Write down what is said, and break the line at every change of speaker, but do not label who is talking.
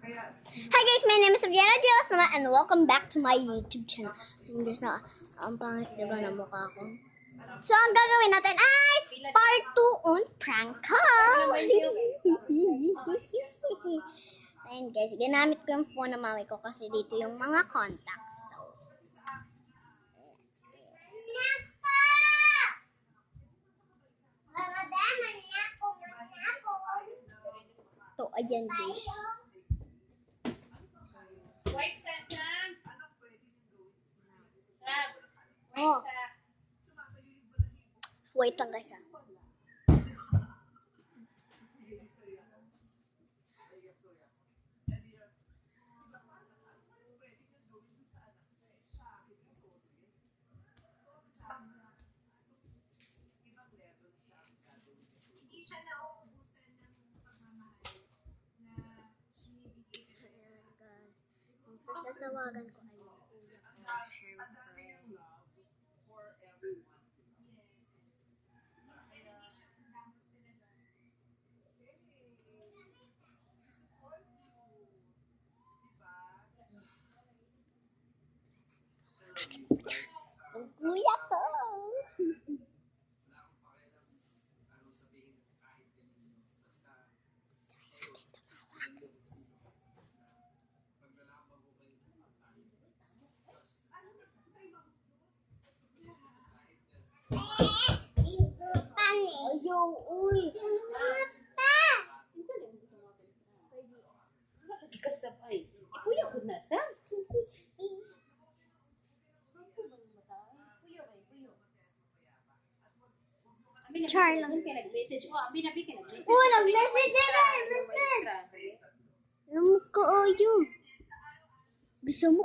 Hi guys, my name is Saviana Giles naman and welcome back to my YouTube channel. Ayun guys, ang pangit diba na mukha ko? So, ang gagawin natin ay part 2 on prank call. So, ayun guys, ginamit ko yung phone ng mami ko kasi dito yung mga contacts. So, let's go. So, ayan guys. Oh. Wait lang guys.
Hindi siya nauubusan ng pagmamahal na binibigay ka
Ayan guys. Ang first na tawagan ko ay yung kuya ko, syempre. Ang kuya ko. Ayaw, uy.
Puyo ko na sa.
Char lang.
Nag-message. Oh, ambi na bigyan.
Oh, nag-message na. Message. Alam mo ko, ayaw. Gusto mo